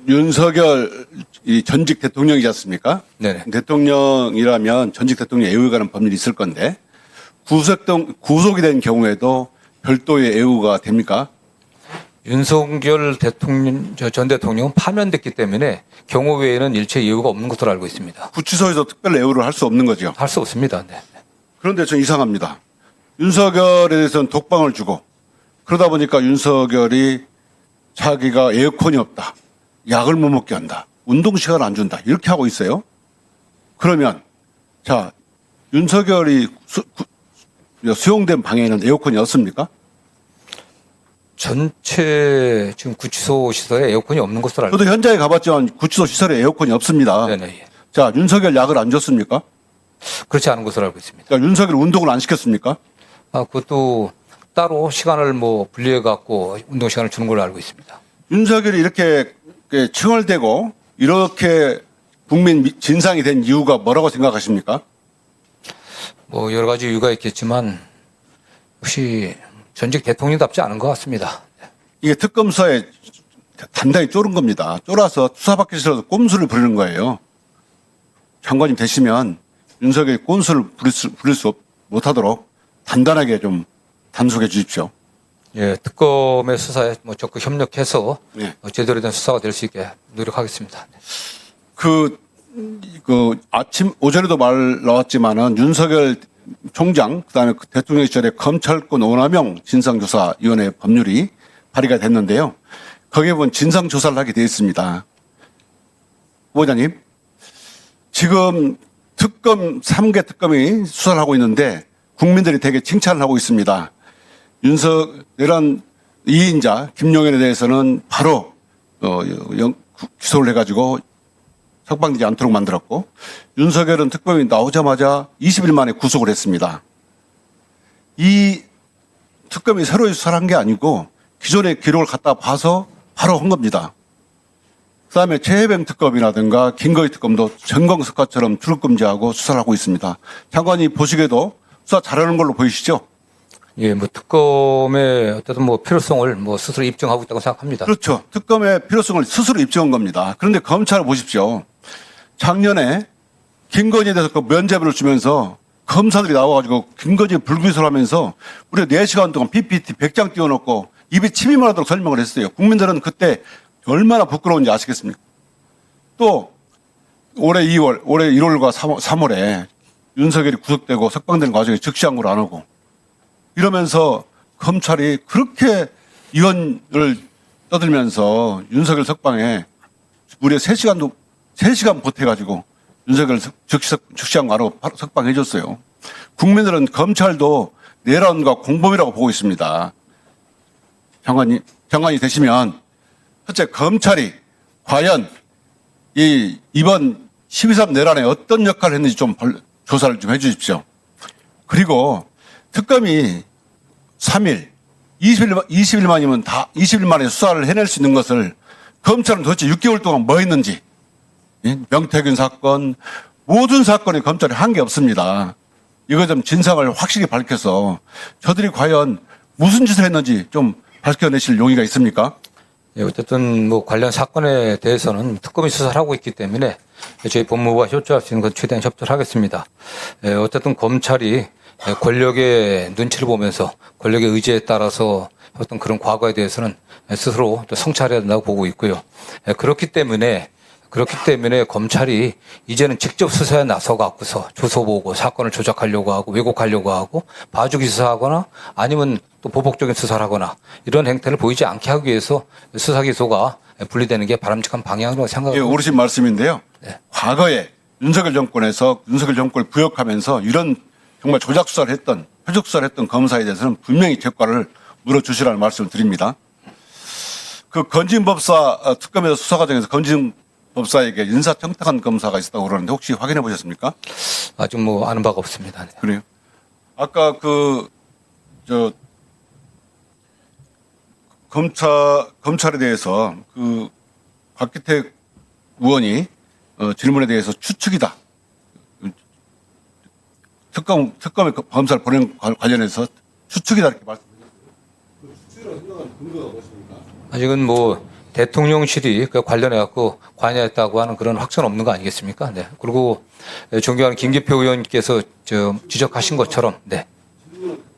윤석열 이 전직 대통령이지 않습니까? 네네. 대통령이라면 전직 대통령 애우에 관한 법률이 있을 건데 구속이 된 경우에도 별도의 애우가 됩니까? 윤석열 대통령, 전 대통령은 파면됐기 때문에 경호 외에는 일체 이유가 없는 것으로 알고 있습니다. 구치소에서 특별 애우를 할 수 없는 거죠. 할 수 없습니다. 네. 그런데 전 이상합니다. 윤석열에 대해서는 독방을 주고 그러다 보니까 윤석열이 자기가 에어컨이 없다. 약을 못 먹게 한다. 운동 시간을 안 준다. 이렇게 하고 있어요. 그러면 자 윤석열이 수용된 방에는 에어컨이 없습니까? 전체 지금 구치소 시설에 에어컨이 없는 것으로 알고 저도 현장에 가봤지만 구치소 시설에 에어컨이 없습니다. 있습니다. 네네. 자 윤석열 약을 안 줬습니까? 그렇지 않은 것으로 알고 있습니다. 자 윤석열 운동을 안 시켰습니까? 그것도 따로 시간을 분리해 갖고 운동 시간을 주는 걸로 알고 있습니다. 윤석열이 이렇게 칭얼대고 이렇게 국민 진상이 된 이유가 뭐라고 생각하십니까? 여러 가지 이유가 있겠지만 역시 전직 대통령답지 않은 것 같습니다. 이게 특검서에 단단히 쫄은 겁니다. 쫄아서 수사받기 싫어서 꼼수를 부리는 거예요. 장관님 되시면 윤석열이 꼼수를 부릴 수 못하도록 단단하게 좀 단속해 주십시오. 예, 특검의 수사에 적극 협력해서 네. 제대로 된 수사가 될 수 있게 노력하겠습니다. 그 아침 오전에도 말 나왔지만은 윤석열 총장 그다음에 그 대통령 시절에 검찰권 오남용 진상조사위원회 법률이 발의가 됐는데요. 거기에 보면 진상조사를 하게 되어 있습니다. 후보자님, 지금 특검 3개 특검이 수사를 하고 있는데 국민들이 되게 칭찬을 하고 있습니다. 윤석열한 2인자 김용현에 대해서는 바로 기소를 해가지고 석방되지 않도록 만들었고 윤석열은 특검이 나오자마자 20일 만에 구속을 했습니다. 이 특검이 새로 수사를 한 게 아니고 기존의 기록을 갖다 봐서 바로 한 겁니다. 그다음에 최혜병 특검이라든가 김거희 특검도 전광석화처럼 출입금지하고 수사를 하고 있습니다. 장관이 보시기에도 수사 잘하는 걸로 보이시죠? 예, 특검의 어쨌든 필요성을 스스로 입증하고 있다고 생각합니다. 그렇죠. 특검의 필요성을 스스로 입증한 겁니다. 그런데 검찰을 보십시오. 작년에 김건희에 대해서 그 면죄부를 주면서 검사들이 나와가지고 김건희 불기소를 하면서 우리가 4시간 동안 PPT 100장 띄워놓고 입에 침이 말하도록 설명을 했어요. 국민들은 그때 얼마나 부끄러운지 아시겠습니까? 또 올해 1월과 3월에 윤석열이 구속되고 석방되는 과정에 즉시항고를 안 하고 이러면서 검찰이 그렇게 위헌을 떠들면서 윤석열 석방에 무려 3시간 보태가지고 윤석열 즉시항고 안 하고 석방해줬어요. 국민들은 검찰도 내란과 공범이라고 보고 있습니다. 장관이 되시면 첫째 검찰이 과연 이번 12.3 내란에 어떤 역할을 했는지 좀 조사를 좀 해주십시오. 그리고 특검이 3일, 20일 만이면 다 20일 만에 수사를 해낼 수 있는 것을 검찰은 도대체 6개월 동안 뭐 했는지 명태균 사건 모든 사건에 검찰이 한 게 없습니다. 이거 좀 진상을 확실히 밝혀서 저들이 과연 무슨 짓을 했는지 좀 밝혀내실 용의가 있습니까? 예, 어쨌든 관련 사건에 대해서는 특검이 수사를 하고 있기 때문에 저희 법무부가 협조할 수 있는 것 최대한 협조를 하겠습니다. 예, 어쨌든 검찰이 권력의 눈치를 보면서 권력의 의지에 따라서 어떤 그런 과거에 대해서는 스스로 또 성찰해야 된다고 보고 있고요. 예, 그렇기 때문에 검찰이 이제는 직접 수사에 나서 갖고서 조서 보고 사건을 조작하려고 하고 왜곡하려고 하고 봐주기 수사하거나 아니면 또 보복적인 수사를 하거나 이런 행태를 보이지 않게 하기 위해서 수사 기소가 분리되는 게 바람직한 방향으로 생각합니다. 예, 옳으신 말씀인데요. 네. 과거에 윤석열 정권에서 윤석열 정권을 부역하면서 이런 정말 조작 수사를 했던 표적 수사를 했던 검사에 대해서는 분명히 결과를 물어주시라는 말씀을 드립니다. 그 건진법사 특검에서 수사 과정에서 건진법사에게 인사청탁한 검사가 있었다고 그러는데 혹시 확인해 보셨습니까? 아직 아는 바가 없습니다. 네. 그래요? 아까 검찰에 대해서 박기택 의원이 질문에 대해서 추측이다. 특검에 검사를 보낸 관련해서 추측이다 이렇게 말씀드렸어요. 추측이라고 생각하는 근거가 무엇입니까? 아직은 대통령실이 그 관련해 갖고 관여했다고 하는 그런 확신 없는 거 아니겠습니까? 네. 그리고 존경하는 김기표 의원님께서 지적하신 것처럼 네.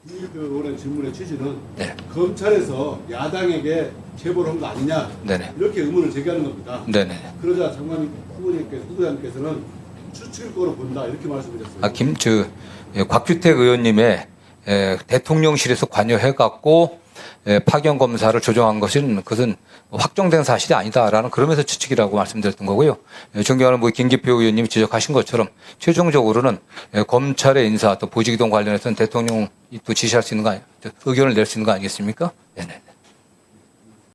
김기표 의원의 질문의 취지는 네. 검찰에서 야당에게 제보를 한 거 아니냐 네네. 이렇게 의문을 제기하는 겁니다. 네네. 그러자 장관 후보자님께서는 추측일 거로 본다 이렇게 말씀하셨어요. 곽규택 의원님의 대통령실에서 관여해 갖고 파견 검사를 조정한 그것은 확정된 사실이 아니다라는 그러면서 추측이라고 말씀드렸던 거고요. 존경하는 김기표 의원님이 지적하신 것처럼 최종적으로는 검찰의 인사 또 보직이동 관련해서는 대통령이 또 지시할 수 있는 거 의견을 낼 수 있는 거 아니겠습니까? 네네.